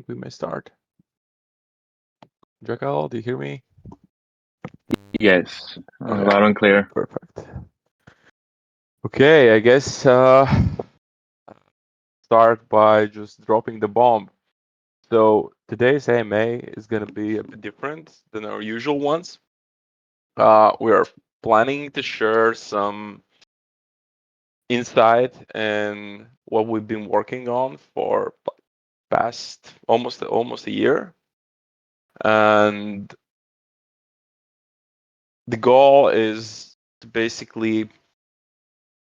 think we may start. Jackal, do you hear me? Yes, Okay, loud and clear. perfect. Okay, I guess start by just dropping the bomb. So today's AMA is going to be a bit different than our usual ones. We are planning to share some insight and what we've been working on for past almost a year, and the goal is to basically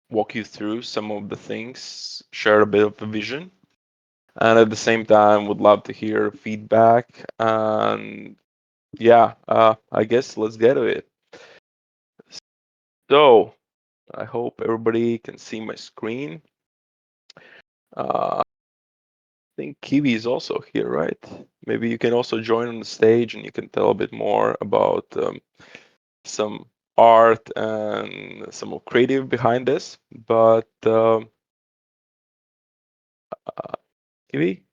walk you through some of the things, share a bit of a vision, and at the same time would love to hear feedback. And yeah, I guess let's get to it. So I hope everybody can see my screen. I think Kiwi is also here, right? Maybe you can also join on the stage and you can tell a bit more about some art and some of creative behind this. But Kiwi?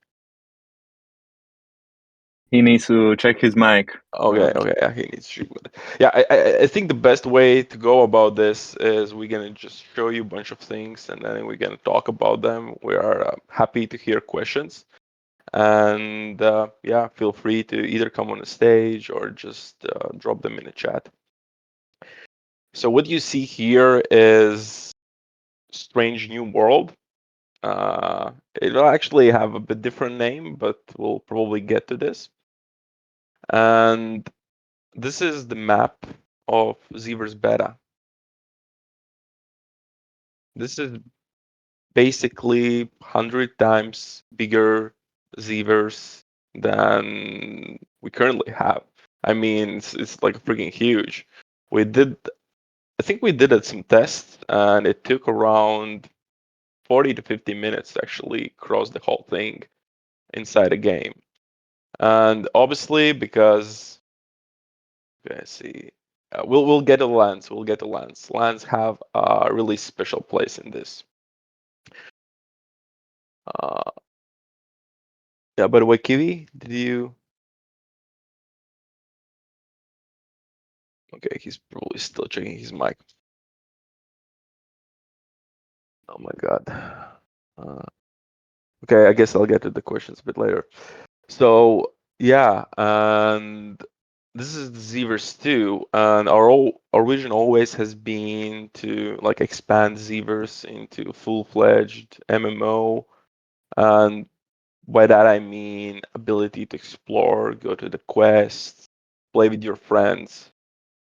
He needs to check his mic. Okay, yeah, he needs treatment. Yeah, I think the best way to go about this is we're gonna just show you a bunch of things and then we're gonna talk about them. We are happy to hear questions, and yeah, feel free to either come on the stage or just drop them in the chat. So what you see here is Strange New World. It'll actually have a bit different name, but we'll probably get to this. And this is the map of Zever's beta. This is basically 100 times bigger Zevers than we currently have. I mean, it's like freaking huge. I think we did some tests, and it took around 40 to 50 minutes to actually cross the whole thing inside a game. And obviously, because let's see, we'll get a lens. We'll get a lens. Lands have a really special place in this. Uh, yeah. By the way, Kiwi, did you? Okay, he's probably still checking his mic. Oh my god. Okay, I guess I'll get to the questions a bit later. So yeah, and this is the Zevers 2, and our vision always has been to like expand Zevers into full-fledged MMO, and by that I mean ability to explore, go to the quests, play with your friends,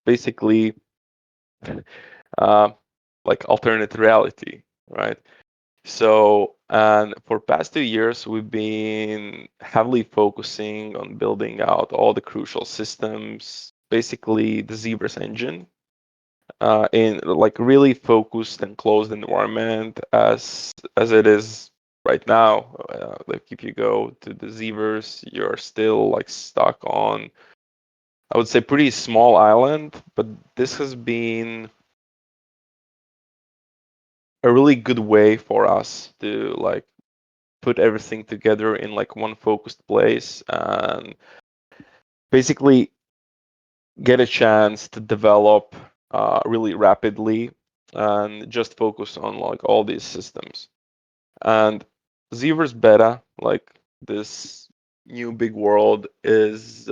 basically, uh, like alternate reality, right? So, and for past 2 years, we've been heavily focusing on building out all the crucial systems, basically the Zebras engine, in like really focused and closed environment as it is right now. Like if you go to the Zebras, you're still like stuck on, I would say, pretty small island, but this has been a really good way for us to like put everything together in like one focused place and basically get a chance to develop really rapidly and just focus on like all these systems. And Zever's beta, like this new big world, is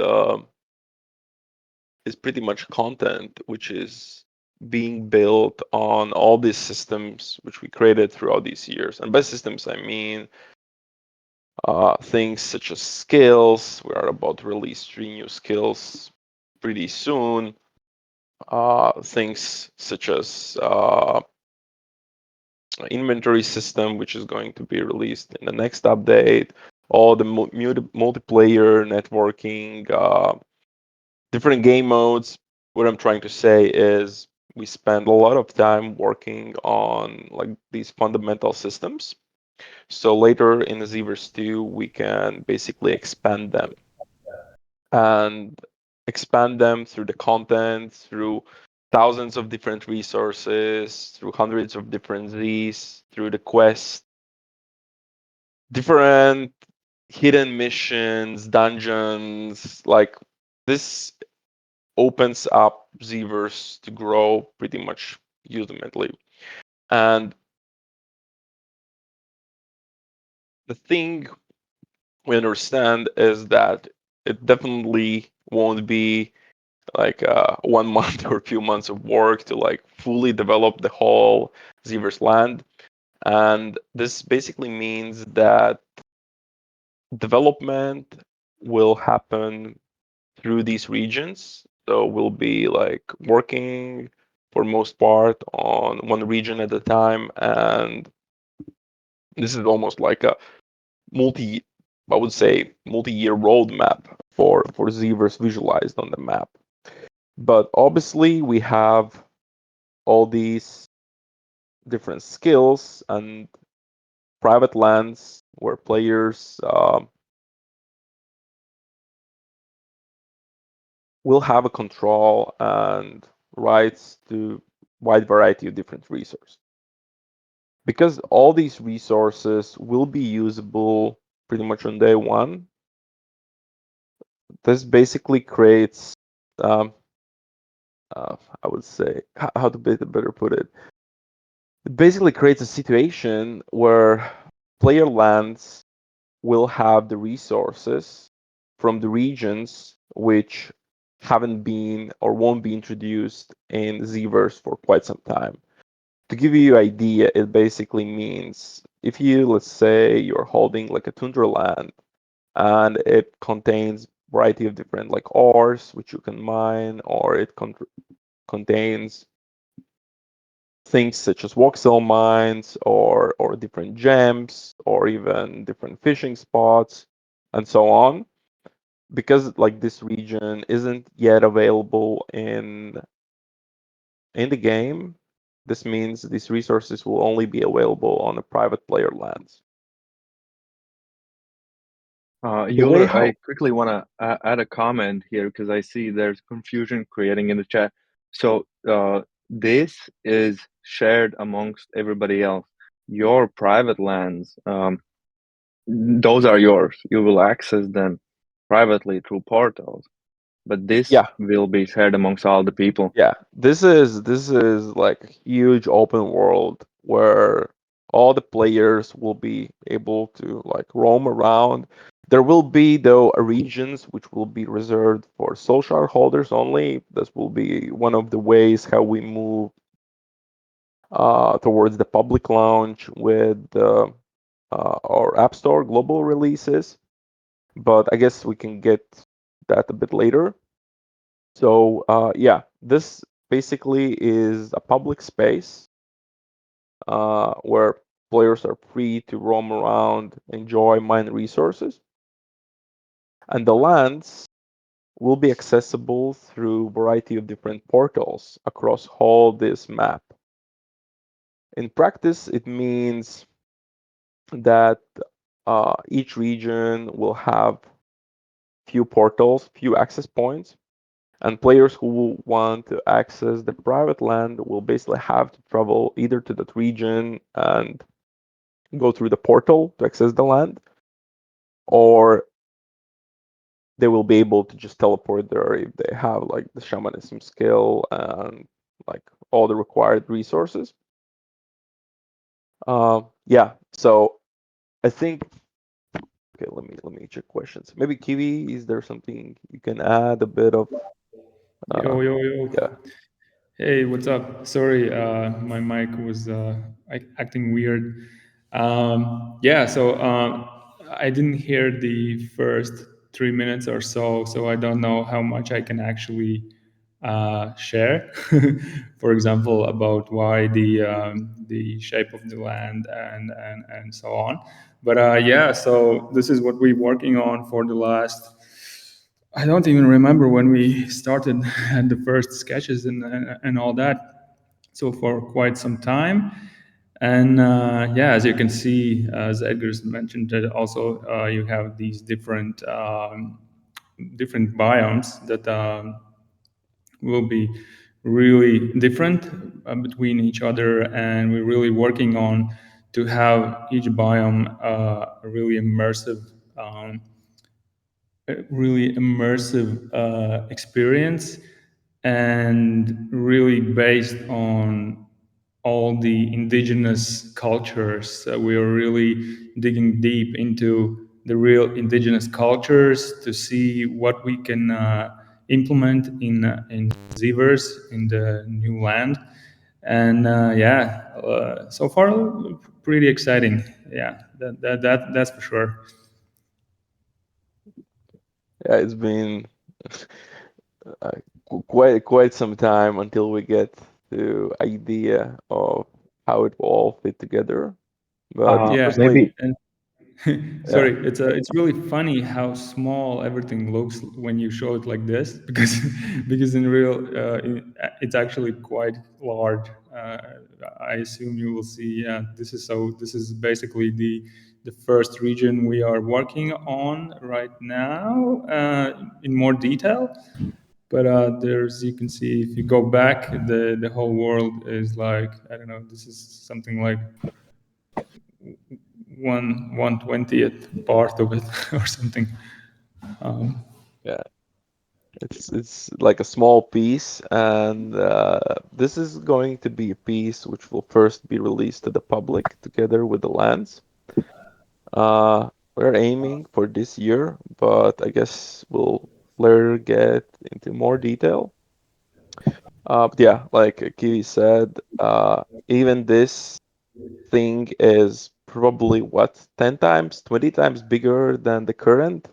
pretty much content which is being built on all these systems which we created throughout these years. And by systems, I mean things such as skills. We are about to release 3 new skills pretty soon. Things such as inventory system, which is going to be released in the next update. All the multiplayer networking, different game modes. What I'm trying to say is we spend a lot of time working on like these fundamental systems. So later in the Zevers 2, we can basically expand them and expand them through the content, through thousands of different resources, through hundreds of different Zs, through the quest, different hidden missions, dungeons, like this opens up Zverse to grow pretty much ultimately. And the thing we understand is that it definitely won't be like 1 month or a few months of work to like fully develop the whole Zverse land. And this basically means that development will happen through these regions. So we'll be like working for most part on one region at a time. And this is almost like a multi, I would say, multi-year roadmap for Zverse visualized on the map. But obviously, we have all these different skills and private lands where players will have a control and rights to wide variety of different resources. Because all these resources will be usable pretty much on day one, this basically creates, um, I would say, how to better put it, it basically creates a situation where player lands will have the resources from the regions which haven't been or won't be introduced in Zverse for quite some time. To give you an idea, it basically means if you, let's say, you're holding like a tundra land and it contains variety of different like ores which you can mine, or it contains things such as voxel mines or different gems or even different fishing spots and so on. Because like this region isn't yet available in the game, this means these resources will only be available on the private player lands. The way Euler, I how quickly want to add a comment here because I see there's confusion creating in the chat. So this is shared amongst everybody else. Your private lands, those are yours. You will access them privately through portals, but this yeah, will be shared amongst all the people. yeah, this is like a huge open world where all the players will be able to like roam around. There will be though regions which will be reserved for social holders only. This will be one of the ways how we move towards the public launch with our App Store global releases. But I guess we can get that a bit later. So yeah, this basically is a public space where players are free to roam around, enjoy mine resources, and the lands will be accessible through a variety of different portals across all this map. In practice, it means that each region will have few portals, few access points, and players who want to access the private land will basically have to travel either to that region and go through the portal to access the land, or they will be able to just teleport there if they have like the shamanism skill and like all the required resources. Yeah, so I think okay, let me check questions. Maybe Kiwi, is there something you can add a bit of? Uh, Yo, yo, yo. yeah, Hey, what's up? Sorry, my mic was acting weird. Yeah, so I didn't hear the first 3 minutes or so, so I don't know how much I can actually share. For example, about why the shape of the land and so on. But yeah, so this is what we're working on for the last. I don't even remember when we started the first sketches and all that. So for quite some time, and yeah, as you can see, as Edgar's mentioned, that also you have these different biomes that will be really different between each other, and we're really working on to have each biome a really immersive a really immersive experience, and really based on all the indigenous cultures. We are really digging deep into the real indigenous cultures to see what we can implement in Zevers, in the new land. And so far pretty exciting. Yeah, that's for sure. Yeah, it's been uh, quite some time until we get the idea of how it will all fit together. But Yeah, personally, Maybe and yeah, sorry, it's really funny how small everything looks when you show it like this, because because in real it's actually quite large. I assume you will see. Yeah, this is basically the first region we are working on right now in more detail. But there's, you can see if you go back, the whole world is like, I don't know. This is something like 1/20th part of it or something. yeah, it's like a small piece, and this is going to be a piece which will first be released to the public together with the lands. We're aiming for this year, but I guess we'll later get into more detail. But yeah, like Kiwi said, even this thing is probably what, 10 times, 20 times bigger than the current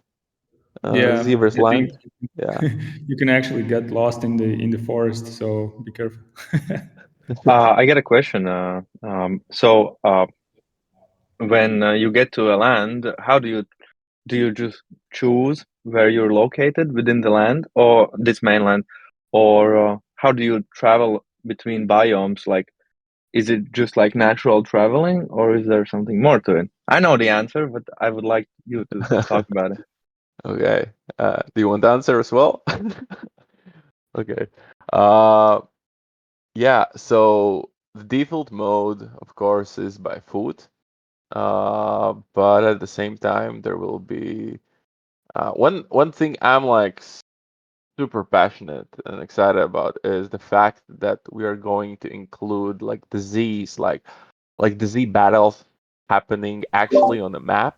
Yeah, Zever's I think land. Yeah. you can actually get lost in the forest, so be careful. I got a question. When you get to a land, how do you just choose where you're located within the land or this mainland, or how do you travel between biomes? Like, is it just like natural traveling, or is there something more to it? I know the answer, but I would like you to talk about it. Okay. Do you want the answer as well? Okay. Uh, yeah, so the default mode, of course, is by foot. But at the same time, there will be one thing I'm like super passionate and excited about is the fact that we are going to include like disease, like disease battles happening actually on the map.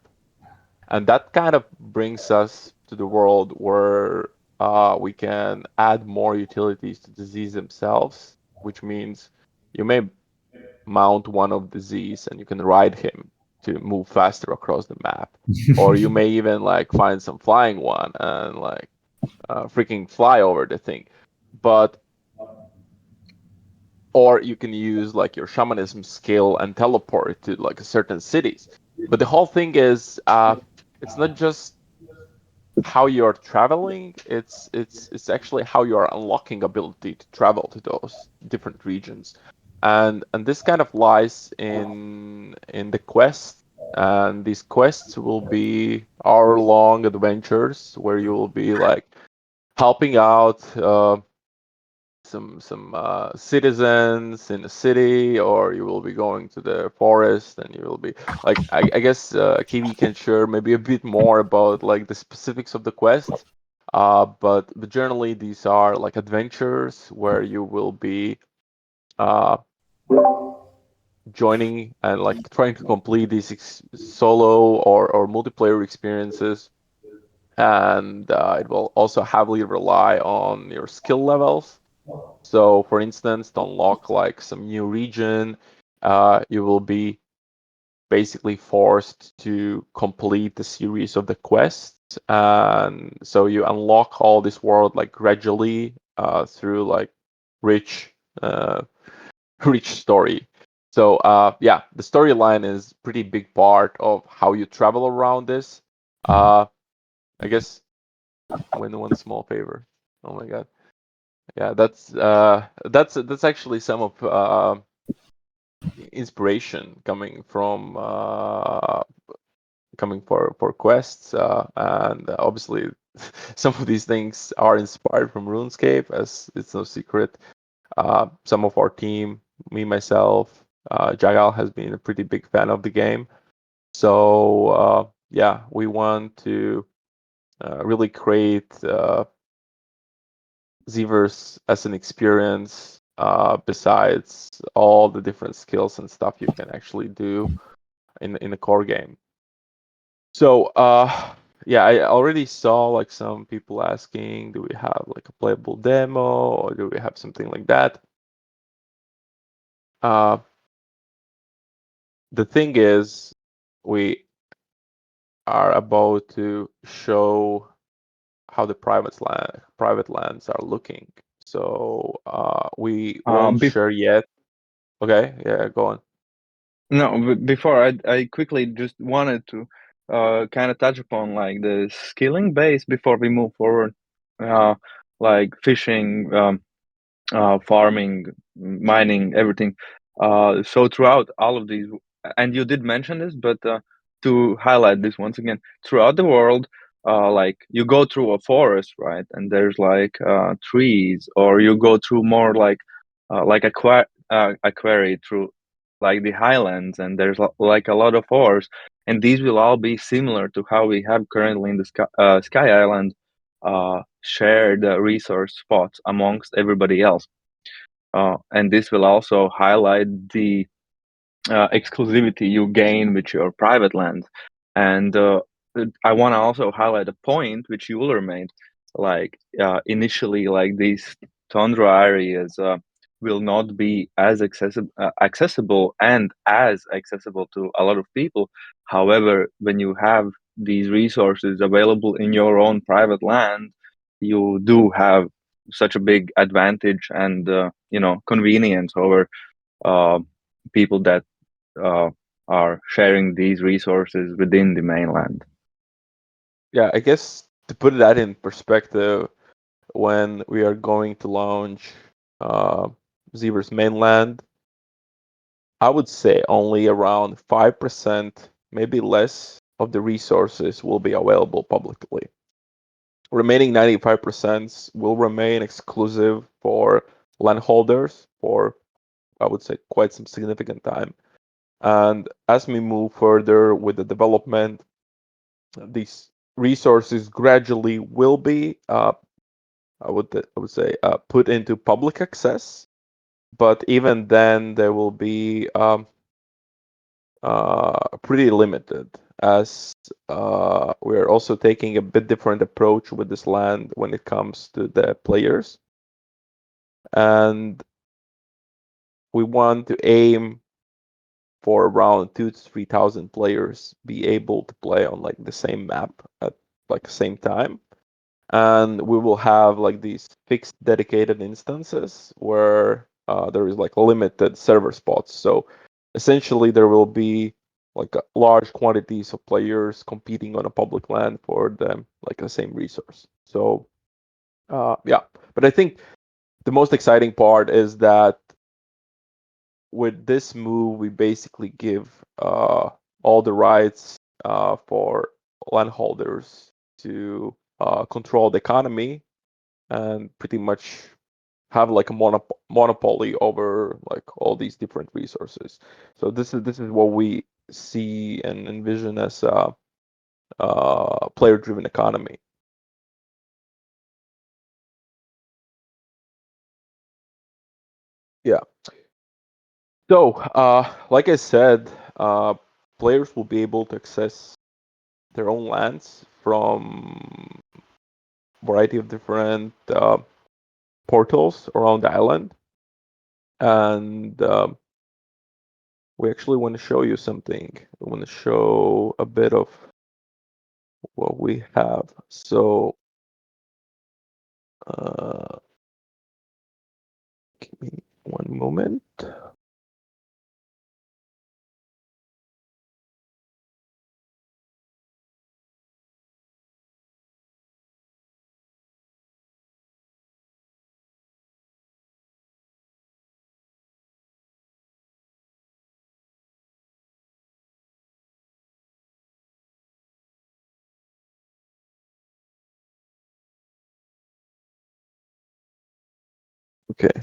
And that kind of brings us to the world where we can add more utilities to disease themselves, which means you may mount one of disease and you can ride him to move faster across the map. Or you may even like find some flying one and like freaking fly over the thing. But or you can use like your shamanism skill and teleport to like certain cities. But the whole thing is it's not just how you're traveling, it's actually how you're unlocking ability to travel to those different regions. And this kind of lies in the quest. And these quests will be hour-long adventures where you will be like helping out some citizens in the city, or you will be going to the forest, and you will be like I guess Kiwi can share maybe a bit more about like the specifics of the quest. But generally these are like adventures where you will be uh, joining and like trying to complete these solo or multiplayer experiences. And it will also heavily rely on your skill levels. So, for instance, to unlock like some new region, you will be basically forced to complete the series of the quests. And so you unlock all this world like gradually through like rich, uh, rich story. So yeah, the storyline is pretty big part of how you travel around this. Uh, I guess win one small favor. Oh my God. Yeah, that's actually some of inspiration coming from coming for quests, and obviously some of these things are inspired from RuneScape, as it's no secret. Some of our team, me myself, Jagal has been a pretty big fan of the game, so yeah, we want to really create Zverse as an experience besides all the different skills and stuff you can actually do in the core game. So yeah, I already saw like some people asking, do we have like a playable demo or do we have something like that? The thing is, we are about to show how the private lands are looking. So we won't Bef share yet. Okay, yeah, go on. no, before I quickly just wanted to kind of touch upon like the skilling base before we move forward, uh, like fishing, farming, mining, everything. So throughout all of these, and you did mention this, but to highlight this once again, throughout the world, like you go through a forest, right, and there's like trees, or you go through more like a quarry through like the highlands, and there's like a lot of forests, and these will all be similar to how we have currently in the Sky Island, shared resource spots amongst everybody else. And this will also highlight the exclusivity you gain with your private land. And I want to also highlight a point which Euler made. Like initially, like these tundra areas will not be as accessible and as accessible to a lot of people. However, when you have these resources available in your own private land, you do have such a big advantage and convenience over uh, people that uh, are sharing these resources within the mainland. Yeah, I guess to put that in perspective, when we are going to launch uh, Zebras mainland, I would say only around 5%, maybe less, of the resources will be available publicly. Remaining 95% will remain exclusive for landholders for, I would say, quite some significant time. And as we move further with the development, these resources gradually will be, I would say, put into public access. But even then, they will be pretty limited, as we're also taking a bit different approach with this land when it comes to the players, and we want to aim for around 2 to 3 thousand players be able to play on like the same map at like the same time, and we will have like these fixed dedicated instances where there is like limited server spots. So essentially there will be like large quantities of players competing on a public land for them like the same resource. So yeah, but I think the most exciting part is that with this move we basically give all the rights for landholders to control the economy and pretty much have like a monopoly over like all these different resources. So this is what we see and envision as a player-driven economy. Yeah. So like I said, players will be able to access their own lands from variety of different portals around the island, and we actually want to show you something. We want to show a bit of what we have. So give me one moment. Okay,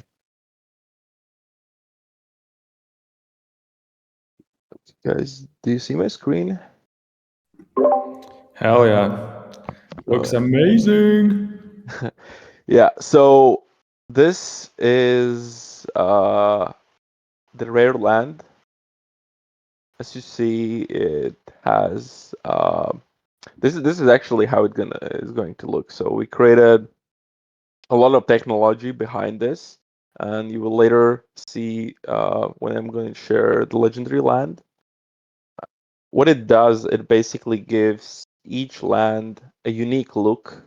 guys, do you see my screen? Hell yeah. Oh, Looks amazing. yeah. Yeah, so this is the rare land. As you see, it has this is actually how it gonna is going to look. So we created a lot of technology behind this, and you will later see when I'm going to share the legendary land. What it does, it basically gives each land a unique look.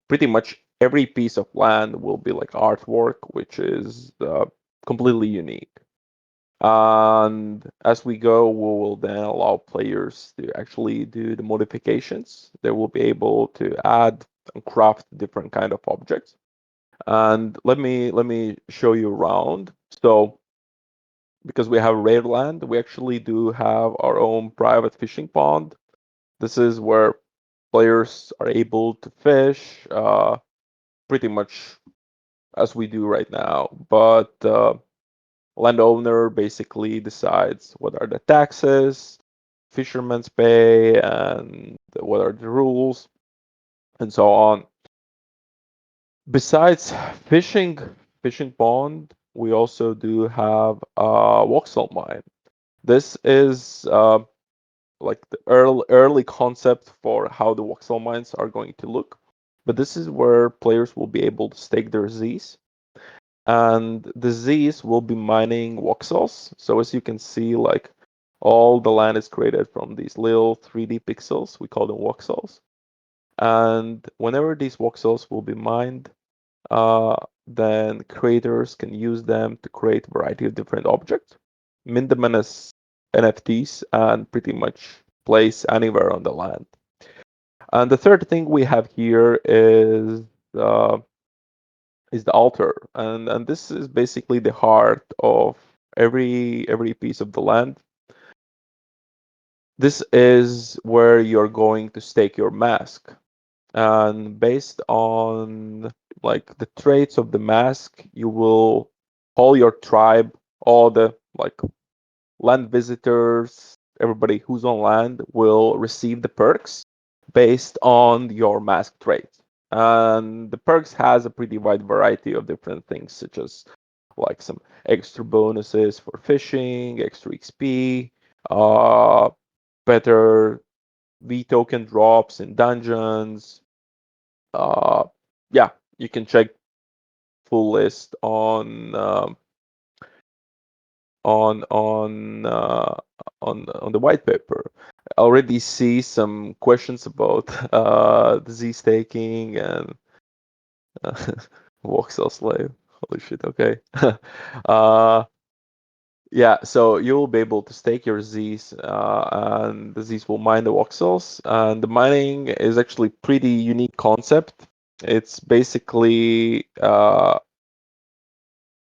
Pretty much every piece of land will be like artwork, which is completely unique. And as we go, we will then allow players to actually do the modifications. They will be able to add and craft different kind of objects. And let me show you around. So because we have rare land, we actually do have our own private fishing pond. This is where players are able to fish pretty much as we do right now. But landowner basically decides what are the taxes fishermen's pay and what are the rules and so on. Besides fishing pond, we also do have a voxel mine. This is like the early concept for how the voxel mines are going to look. But this is where players will be able to stake their Z's, and the Z's will be mining voxels. So as you can see, like all the land is created from these little 3D pixels. We call them voxels. And whenever these voxels will be mined, uh, then creators can use them to create a variety of different objects, mint them as NFTs, and pretty much place anywhere on the land. And the third thing we have here uh, is the altar, and this is basically the heart of every piece of the land. This is where you're going to stake your mask, and based on like the traits of the mask, you will all your tribe, all the like land visitors, everybody who's on land will receive the perks based on your mask traits. And the perks has a pretty wide variety of different things, such as like some extra bonuses for fishing, extra XP, uh, better V token drops in dungeons. Uh, yeah, you can check full list on on uh, on the white paper. I already see some questions about the Z staking and uh, voxel slave. Holy shit! Okay. uh, yeah, so you'll be able to stake your Z's, and the Z's will mine the voxels. And the mining is actually pretty unique concept. It's basically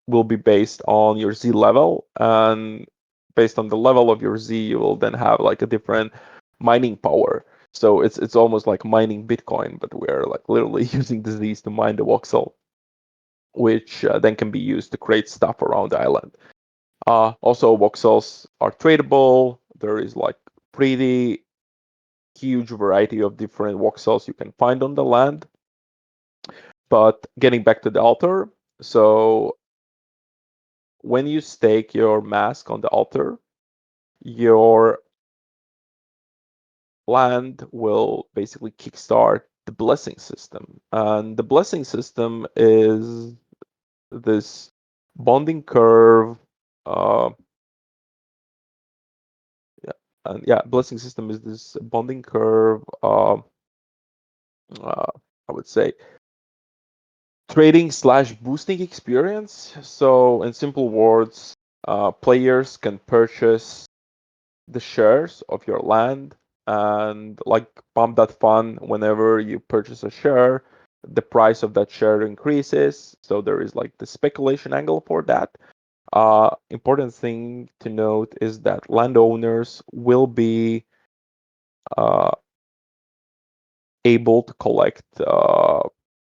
will be based on your Z level, and based on the level of your Z, you will then have like a different mining power. So it's almost like mining Bitcoin, but we're like literally using the Z's to mine the voxel, which then can be used to create stuff around the island. Also, voxels are tradable. There is like pretty huge variety of different voxels you can find on the land. But getting back to the altar, so when you stake your mask on the altar, your land will basically kickstart the blessing system. And the blessing system is this bonding curve. Uh, yeah, and yeah, blessing system is this bonding curve. I would say trading slash boosting experience. So in simple words, players can purchase the shares of your land, and like pump.fun, whenever you purchase a share, the price of that share increases. So there is like the speculation angle for that. Important thing to note is that landowners will be uh, able to collect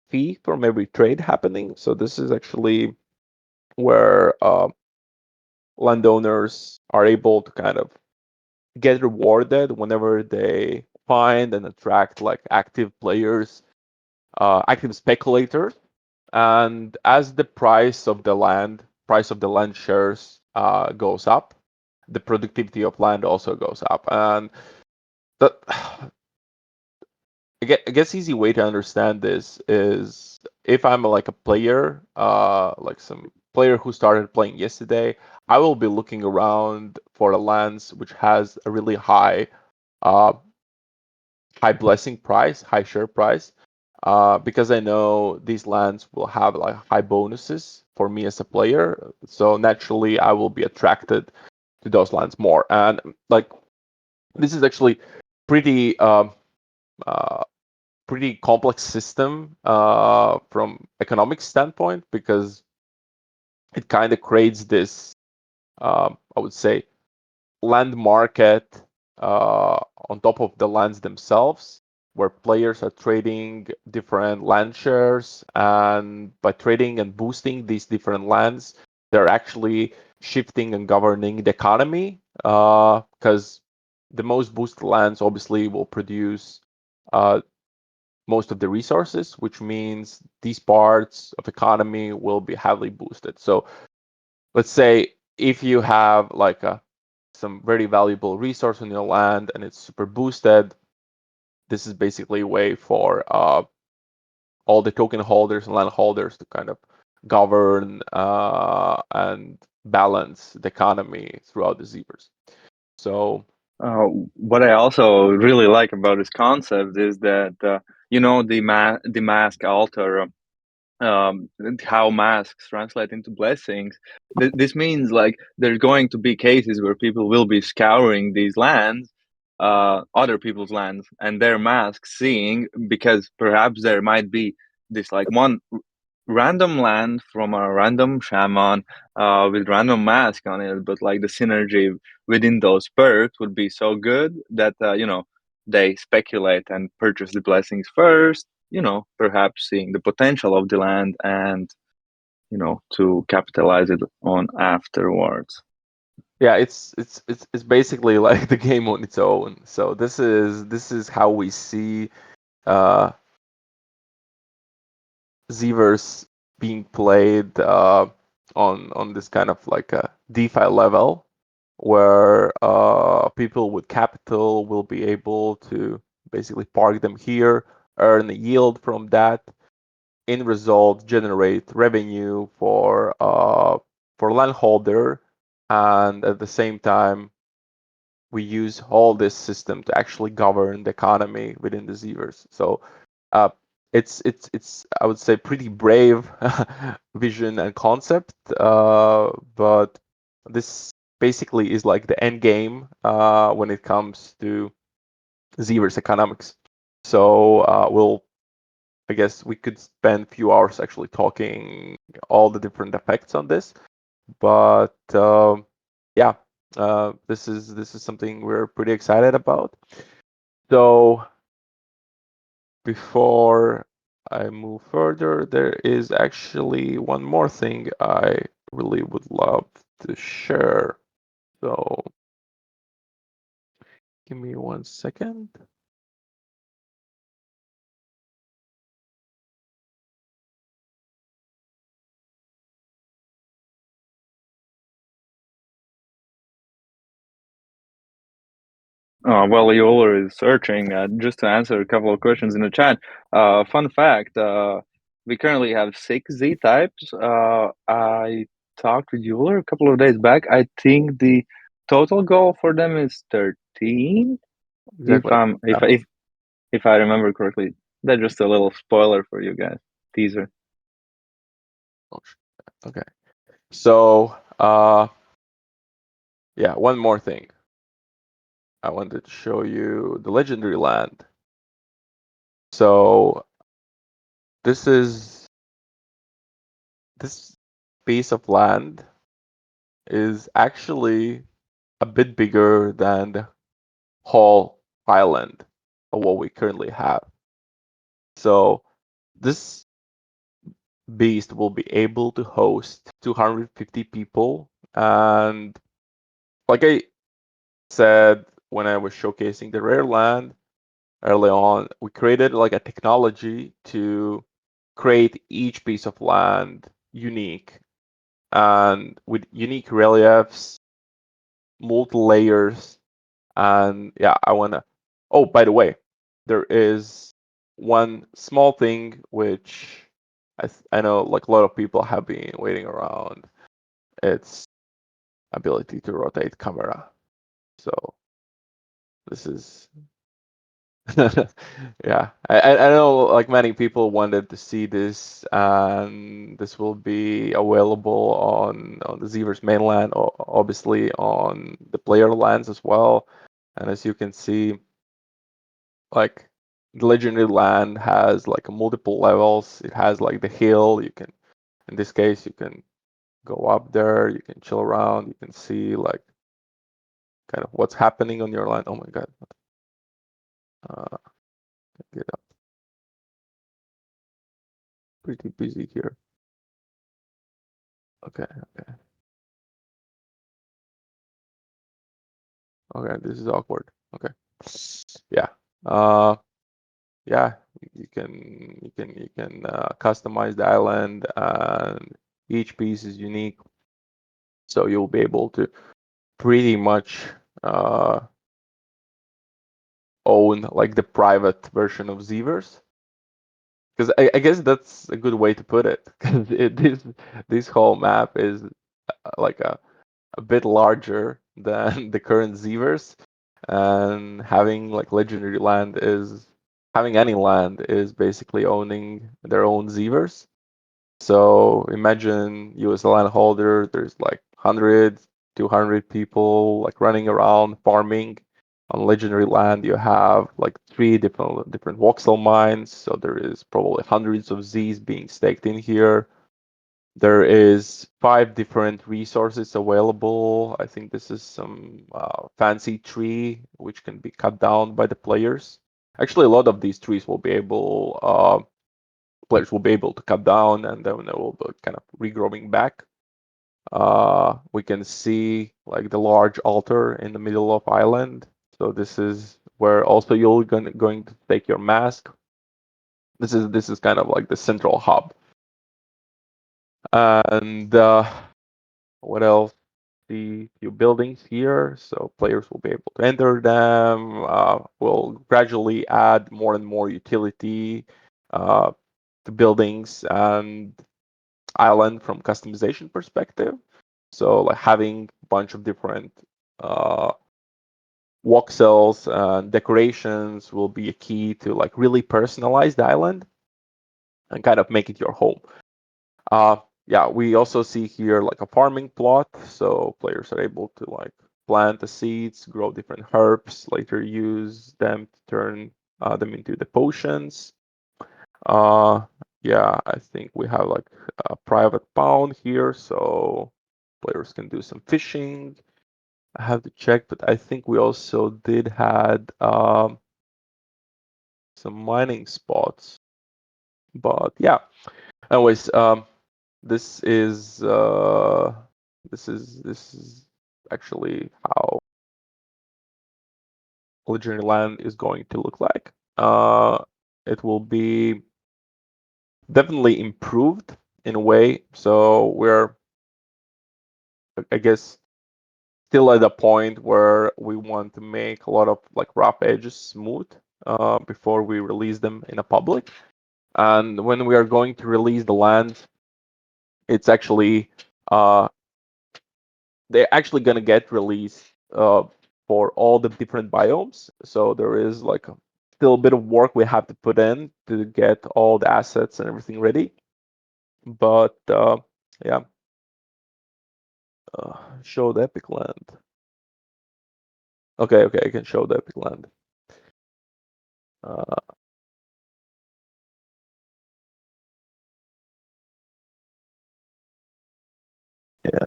fee from every trade happening. So this is actually where landowners are able to kind of get rewarded whenever they find and attract like active players, active speculators, and as the price of the land shares goes up, the productivity of land also goes up, and that I guess easy way to understand this is if I'm like a player, like some player who started playing yesterday, I will be looking around for a lands which has a really uh, high blessing price, high share price, because I know these lands will have like high bonuses for me as a player. So naturally, I will be attracted to those lands more. And like this is actually pretty uh, pretty complex system from economic standpoint because it kind of creates this, I would say, land market on top of the lands themselves, where players are trading different land shares, and by trading and boosting these different lands, they're actually shifting and governing the economy. Because the most boosted lands obviously will produce uh, most of the resources, which means these parts of economy will be heavily boosted. So let's say if you have like some very valuable resource on your land and it's super boosted, this is basically a way for all the token holders and land holders to kind of govern and balance the economy throughout the zebras. So What I also really like about this concept is that the mask altar, how masks translate into blessings. This means like there's going to be cases where people will be scouring these lands, other people's lands, and their masks, seeing because perhaps there might be this like one random land from a random shaman with random mask on it, but like the synergy within those perks would be so good that they speculate and purchase the blessings first, perhaps seeing the potential of the land and to capitalize it on afterwards. yeah, it's basically like the game on its own. So this is how we see uh Zverse being played on this kind of like a DeFi level, where people with capital will be able to basically park them here, earn a yield from that, in result generate revenue for landholder, and at the same time we use all this system to actually govern the economy within the Zverse. So uh, it's I would say pretty brave vision and concept, but this basically is like the end game when it comes to Zverse economics. So I guess we could spend a few hours actually talking all the different effects on this, but yeah, this is something we're pretty excited about. So before I move further, there is actually one more thing I really would love to share. So give me 1 second. While Euler is searching, just to answer a couple of questions in the chat. Fun fact: we currently have 6 Z types. I talked with Euler a couple of days back. I think the total goal for them is 13. If Exactly. I'm Yeah. if I remember correctly, that's just a little spoiler for you guys. Teaser. Oh, okay. So yeah, one more thing. I wanted to show you the legendary land. So this piece of land is actually a bit bigger than the whole island of what we currently have. So this beast will be able to host 250 people. And like I said when I was showcasing the rare land, early on, we created like a technology to create each piece of land unique and with unique reliefs, multi layers, and yeah, I wanna. Oh, by the way, there is one small thing which I know like a lot of people have been waiting around. It's ability to rotate camera. So this is yeah, I know like many people wanted to see this, and this will be available on the Zever's mainland, or obviously on the player lands as well. And as you can see, like the legendary land has like multiple levels. It has like the hill. You can, in this case, you can go up there. You can chill around. You can see like kind of what's happening on your land. Oh my God, uh, get up. Pretty busy here. Okay, okay. Okay, this is awkward. Okay. Yeah. Uh yeah, you can customize the island, and each piece is unique. So you'll be able to pretty much uh own like the private version of Zevers. Because I guess that's a good way to put it. Because this whole map is like a bit larger than the current Zevers, and having like legendary land is having any land is basically owning their own Zevers. So imagine you as a landholder, there's like 100, 200 people like running around farming. On legendary land, you have like three different voxel mines, so there is probably hundreds of Z's being staked in here. There is 5 different resources available. I think this is some fancy tree which can be cut down by the players. Actually, a lot of these trees will be able, players will be able to cut down, and then they will be kind of regrowing back. We can see like the large altar in the middle of island. So this is where also you're going to take your mask. This is kind of like the central hub. And what else? The few buildings here, so players will be able to enter them. We'll gradually add more and more utility uh, to buildings and island from customization perspective. So like having a bunch of different uh, voxels and decorations will be a key to like really personalize the island and kind of make it your home. Yeah, we also see here like a farming plot, so players are able to like plant the seeds, grow different herbs, later use them to turn them into the potions. Uh, yeah, I think we have like a private pound here, so players can do some fishing. I have to check, but I think we also did had some mining spots. But yeah, anyways, this is this is actually how legendary land is going to look like. It will be definitely improved in a way. So we're, I guess, still at a point where we want to make a lot of like rough edges smooth before we release them in a public. And when we are going to release the land, it's actually they're actually gonna get released for all the different biomes. So there is like still a bit of work we have to put in to get all the assets and everything ready. But yeah, show the epic land. Okay, okay, I can show the epic land. Uh, yeah,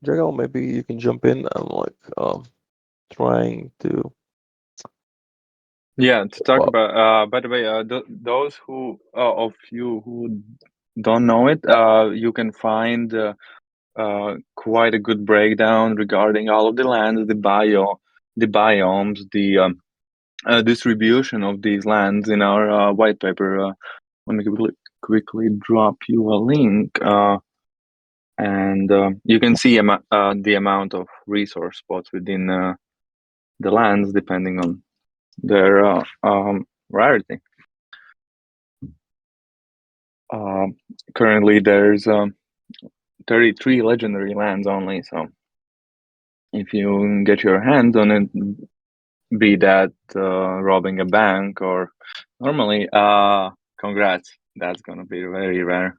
Jagal, maybe you can jump in. I'm like trying to Yeah, to talk Well, about, by the way, those who of you who don't know it, you can find quite a good breakdown regarding all of the lands, the biomes, the distribution of these lands in our white paper. Let me quickly drop you a link, and you can see the amount of resource spots within the lands depending on their rarity. Um, Currently, there's 33 legendary lands only. So if you get your hands on it, be that robbing a bank or normally, congrats. That's gonna be very rare.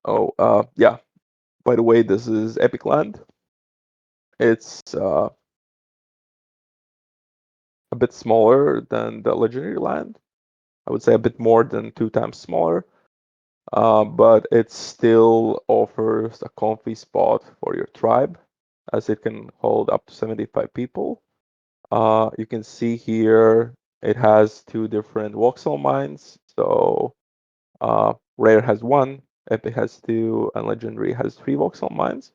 oh, yeah. By the way, this is Epic Land. It's a bit smaller than the Legendary Land. I would say a bit more than 2 times smaller. But it still offers a comfy spot for your tribe, as it can hold up to 75 people. You can see here it has 2 different voxel mines. So Rare has 1, Epic has 2, and Legendary has 3 voxel mines.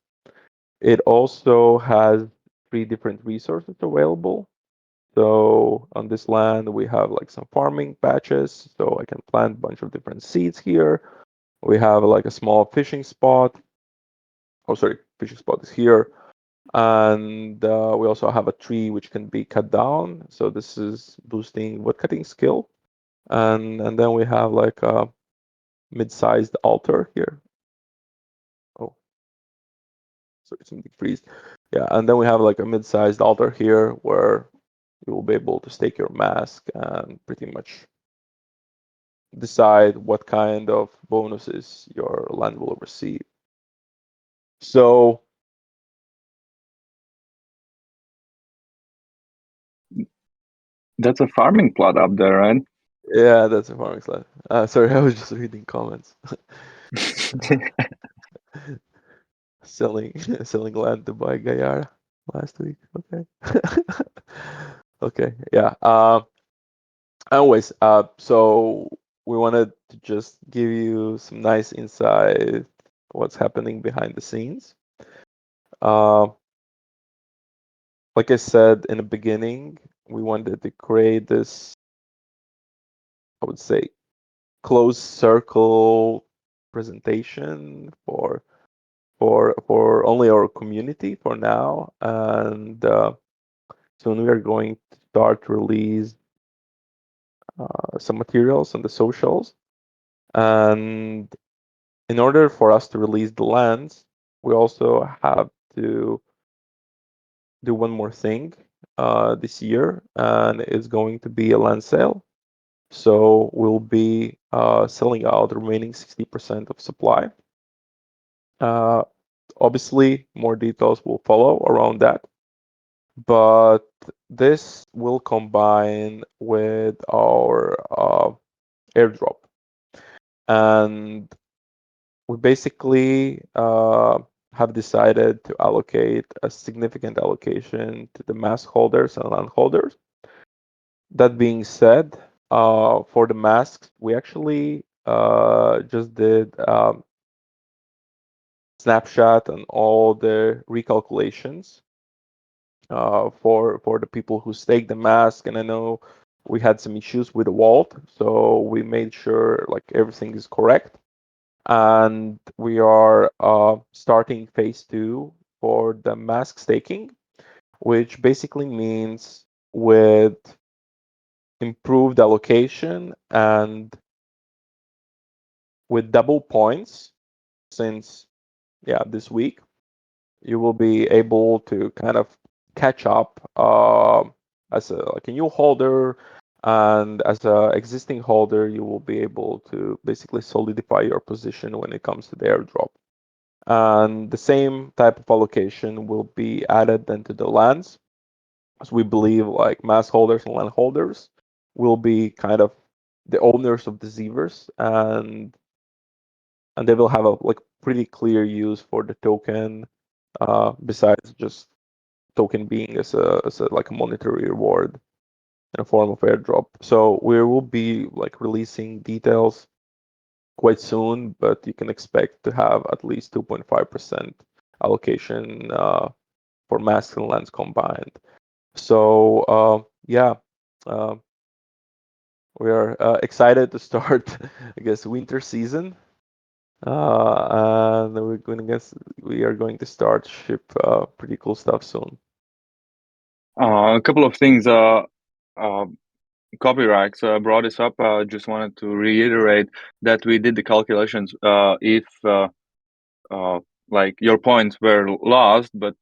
It also has 3 different resources available. So on this land, we have like some farming patches. So I can plant a bunch of different seeds here. We have like a small fishing spot. Oh, sorry, fishing spot is here. And we also have a tree which can be cut down. So this is boosting woodcutting skill. And then we have like a mid-sized altar here. Oh, sorry, something freeze. Yeah, and then we have like a mid-sized altar here where you will be able to stake your mask and pretty much decide what kind of bonuses your land will receive. So That's a farming plot up there, right? yeah, that's a farming slide. Sorry, I was just reading comments. selling selling land to buy Gayara last week. Okay. Okay. Yeah. Anyways, so we wanted to just give you some nice insight what's happening behind the scenes. Uh, like I said in the beginning, we wanted to create this, I would say, closed circle presentation for only our community for now, and soon we are going to start release some materials on the socials. And in order for us to release the lands, we also have to do one more thing this year, and it's going to be a land sale. So we'll be selling out the remaining 60% of supply. Uh, Obviously, more details will follow around that, but this will combine with our airdrop. And we basically have decided to allocate a significant allocation to the mask holders and land holders. That being said, for the masks, we actually just did snapshot and all the recalculations for the people who staked the mask. And I know we had some issues with the vault, so we made sure like everything is correct. And we are starting phase 2 for the mask staking, which basically means with improved allocation and with double points since this week you will be able to kind of catch up as like a new holder, and as a existing holder you will be able to basically solidify your position when it comes to the airdrop. And the same type of allocation will be added then to the lands, as we believe like mass holders and land holders will be kind of the owners of the Zevers, and they will have a like pretty clear use for the token, besides just token being as a like a monetary reward. in a form of airdrop. So we will be like releasing details quite soon, but you can expect to have at least 2.5% allocation for masks and lens combined. So yeah, uh, we are excited to start, I guess, winter season. And we are going to start ship pretty cool stuff soon. A couple of things. Uh, Copyrights brought this up. Just wanted to reiterate that we did the calculations. If uh, like your points were lost, but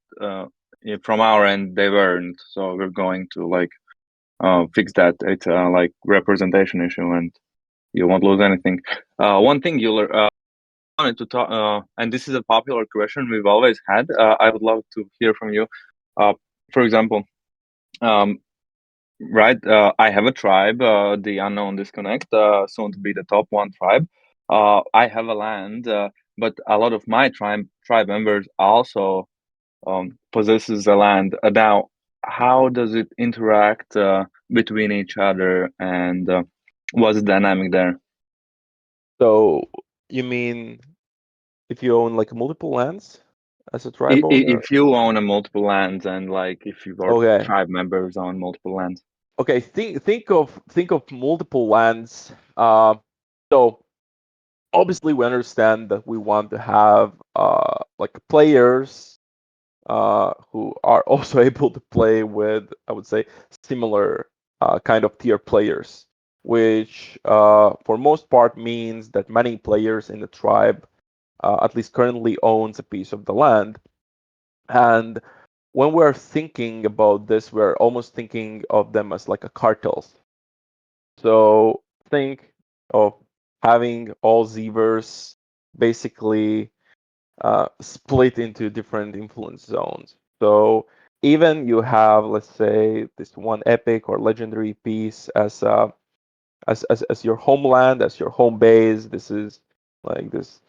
from our end they weren't. So we're going to like fix that. It's like representation issue, and you won't lose anything. One thing you wanted to talk, and this is a popular question we've always had. I would love to hear from you. Uh, for example, um, right? I have a tribe, the Unknown Disconnect, soon to be the top one tribe. I have a land, but a lot of my tribe members also possesses a land. Now, how does it interact between each other, and what's the dynamic there? So you mean if you own like multiple lands as a tribe owner? If you own a multiple lands, and like if your Okay. tribe members own multiple lands. Okay. Think of multiple lands. So obviously we understand that we want to have like players who are also able to play with, I would say, similar kind of tier players, which for most part means that many players in the tribe, at least currently, owns a piece of the land. And when we're thinking about this, we're almost thinking of them as like a cartels. So think of having all Zevers basically split into different influence zones. So even you have, let's say, this one epic or legendary piece as your homeland, as your home base. This is like this.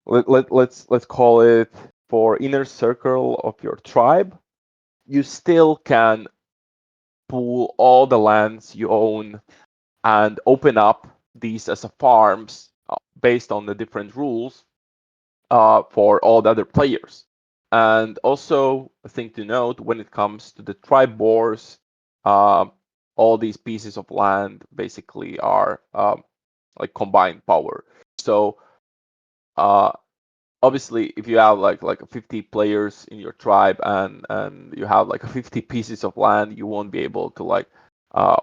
Let's call it for inner circle of your tribe. You still can pool all the lands you own and open up these as a farms based on the different rules for all the other players. And also a thing to note when it comes to the tribe wars, uh, all these pieces of land basically are like combined power. So uh, obviously if you have like 50 players in your tribe and you have like 50 pieces of land, you won't be able to like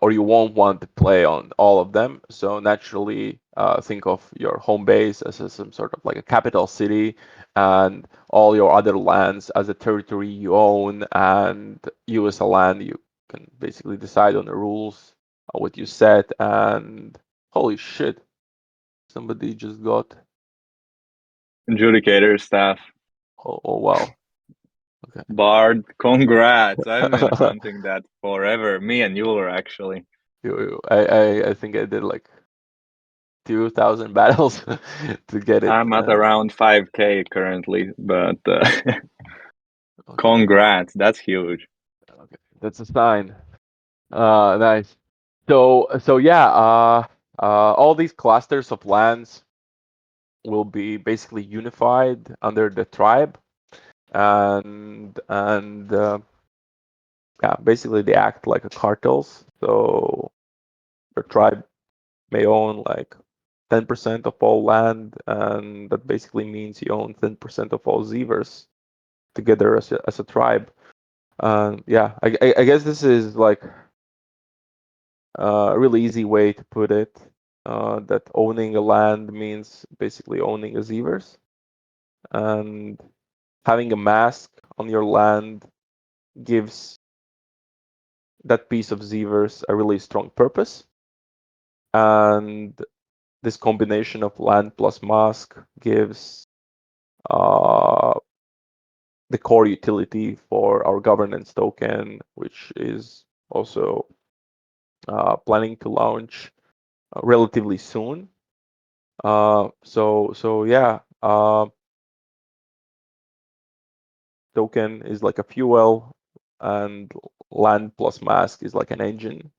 or you won't want to play on all of them. So naturally think of your home base as some sort of like a capital city, and all your other lands as a territory you own, and you as a land, you can basically decide on the rules what you set. And holy shit, somebody just got, Adjudicator staff. oh wow. Okay. Bard, congrats. I've been hunting that forever. Me and Euler, actually. I think I did like 2,000 battles to get it. I'm at around 5K currently, but Okay, congrats. That's huge. okay, that's a sign. Nice. So yeah, all these clusters of lands will be basically unified under the tribe, and yeah, basically they act like a cartels. So your tribe may own like 10% of all land, and that basically means you own 10% of all Zevers together as a tribe. Yeah, I guess this is like a really easy way to put it. That owning a land means basically owning a Zevers, and having a mask on your land gives that piece of Zevers a really strong purpose. And this combination of land plus mask gives uh, the core utility for our governance token, which is also planning to launch relatively soon. So yeah, token is like a fuel, and land plus mask is like an engine.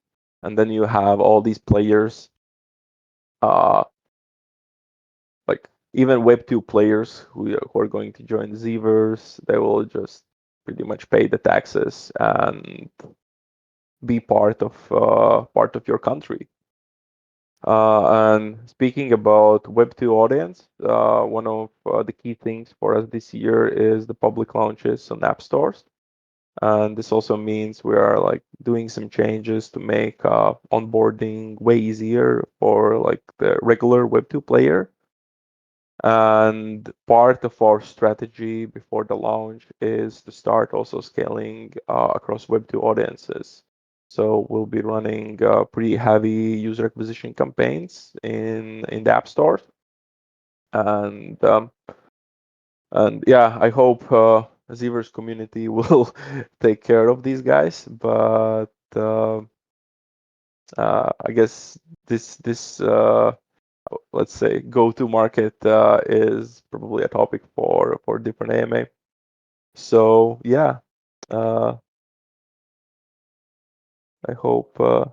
and then you have all these players, uh, like even Web2 players who are going to join Zverse. They will just pretty much pay the taxes and be part of your country. And speaking about Web2 audience, one of the key things for us this year is the public launches on app stores. And this also means we are like doing some changes to make onboarding way easier for like the regular Web2 player. And part of our strategy before the launch is to start also scaling across Web2 audiences. So we'll be running pretty heavy user acquisition campaigns in the app stores, and yeah, I hope Zver's community will take care of these guys. But I guess this let's say go-to market is probably a topic for different AMA. So yeah, I hope yeah,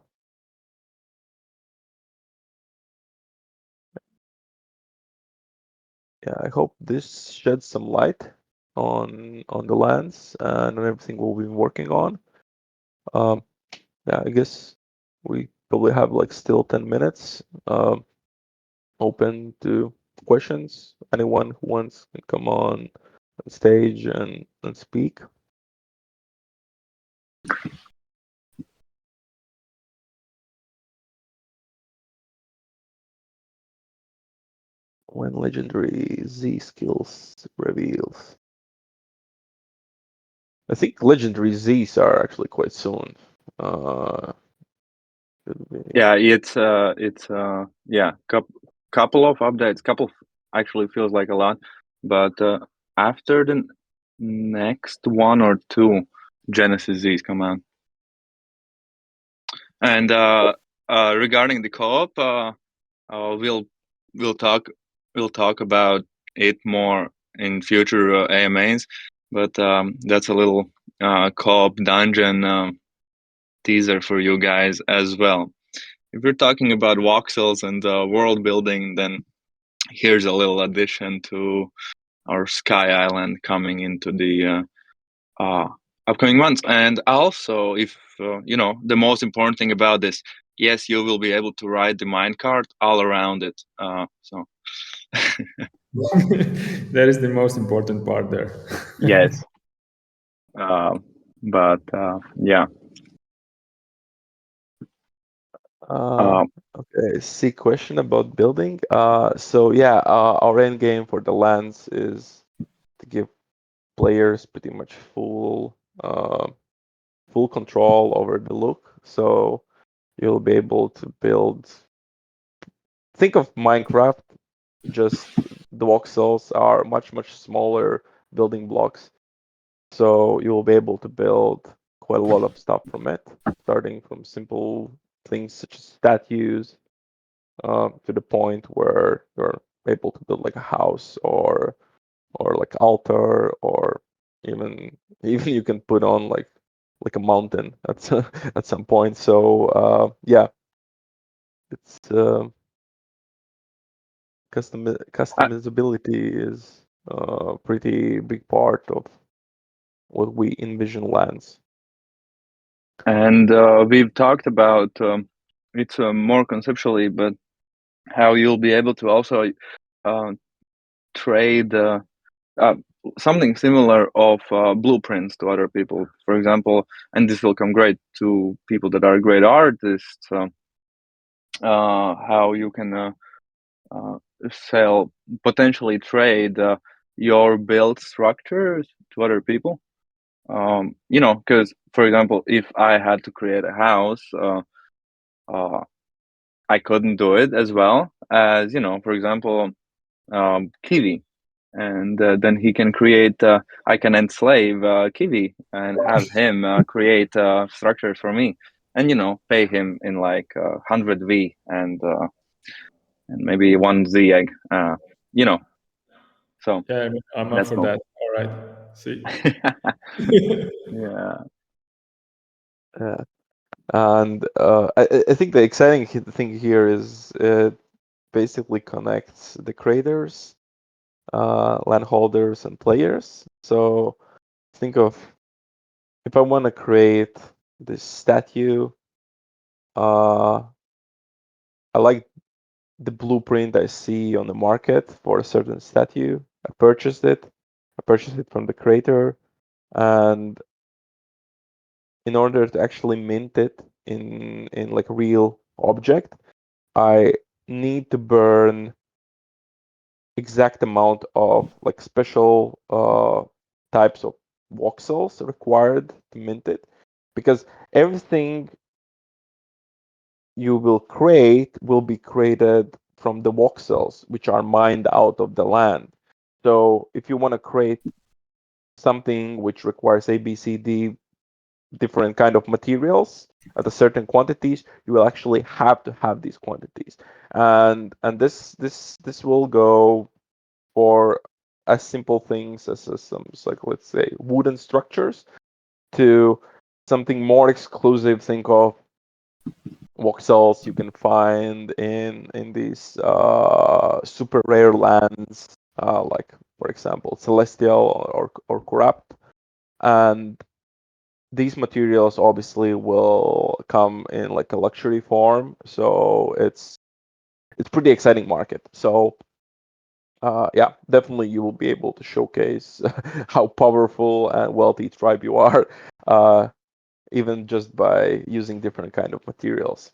I hope this sheds some light on the lands and on everything we've been working on. Yeah, I guess we probably have like still 10 minutes. Open to questions. Anyone who wants can come on stage and speak. When legendary Z skills reveals. I think legendary Zs are actually quite soon. Should be. Yeah, it's yeah, couple of updates. Couple actually feels like a lot, but after the next one or two, Genesis Z's come out. And regarding the co-op, we'll talk about it more in future AMAs, but that's a little co-op dungeon teaser for you guys as well. If we're talking about voxels and world building, then here's a little addition to our Sky Island coming into the upcoming months. And also, if you know, the most important thing about this, yes, you will be able to ride the minecart all around it. So That is the most important part there. yes, but yeah. Okay, see question about building. So yeah, our end game for the lands is to give players pretty much full control over the look. So you'll be able to build. Think of Minecraft, just the voxels are much smaller building blocks. So you will be able to build quite a lot of stuff from it, starting from simple things such as statues to the point where you're able to build like a house or like altar or even you can put on like a mountain at at some point. So yeah, it's customizability is a pretty big part of what we envision lands. And we've talked about it's more conceptually, but how you'll be able to also trade something similar of blueprints to other people. For example, and this will come great to people that are great artists. How you can uh, sell, potentially trade your build structures to other people. You know, because for example, if I had to create a house, I couldn't do it as well as, you know, for example, Kiwi, and then he can create. I can enslave Kiwi and have him create structures for me, and you know, pay him in like 100 V and maybe one Z egg. You know, so Yeah, I'm up that's for cool. that. All right. See. Yeah. Yeah. And I think the exciting thing here is it basically connects the creators, land holders, and players. So think of if I want to create this statue, I like the blueprint I see on the market for a certain statue. I purchased it. I purchased it from the creator, and in order to actually mint it in like a real object, I need to burn exact amount of like special types of voxels required to mint it, because everything you will create will be created from the voxels which are mined out of the land. So if you want to create something which requires A, B, C, D different kind of materials at a certain quantities, you will actually have to have these quantities. And this will go for as simple things as some like let's say wooden structures to something more exclusive. Think of voxels you can find in these super rare lands, like for example celestial or corrupt, and these materials obviously will come in like a luxury form, so it's pretty exciting market. So yeah, definitely you will be able to showcase how powerful and wealthy tribe you are, uh, even just by using different kind of materials.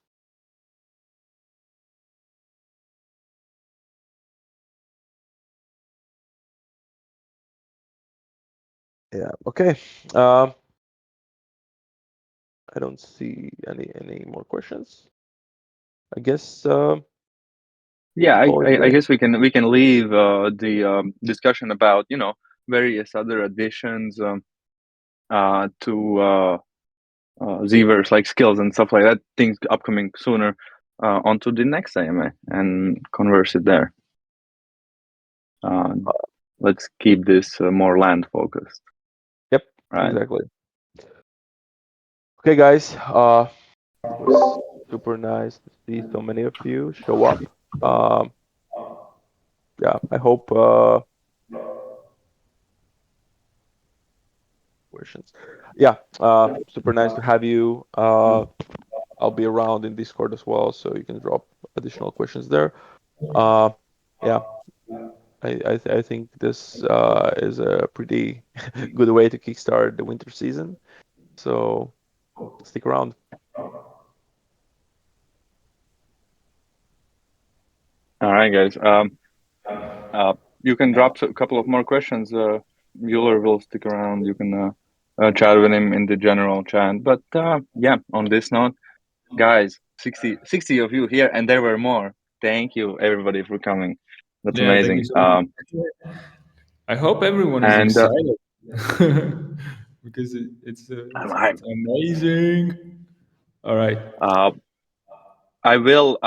Yeah. Okay. Um, I don't see any more questions. I guess Yeah, call it a I day. guess we can leave the discussion about various other additions to Zver's like skills and stuff like that, things upcoming sooner onto the next AMA and converse it there. Uh, let's keep this more land focused, Yep. right? Exactly. Okay, guys. It was super nice to see so many of you show up. Um, yeah, I hope questions. Yeah, super nice to have you. I'll be around in Discord as well, so you can drop additional questions there. Uh, yeah, I think this is a pretty good way to kickstart the winter season. So stick around. All right, guys. You can drop a couple of more questions. Mueller will stick around. You can chat with him in the general chat. But yeah, on this note, guys, 60 of you here, and there were more. Thank you, everybody, for coming. That's Yeah, thank you amazing. so much. I hope everyone is And excited because I, it's amazing. All right. uh, I will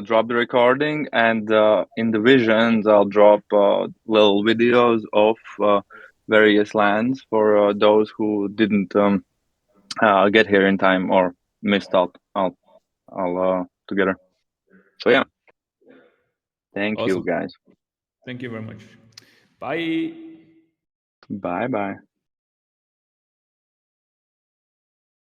drop the recording, and in the visions, I'll drop little videos of various lands for those who didn't get here in time or missed out. I'll together. So yeah, thank you, Awesome. guys. Thank you very much. Bye. Bye bye.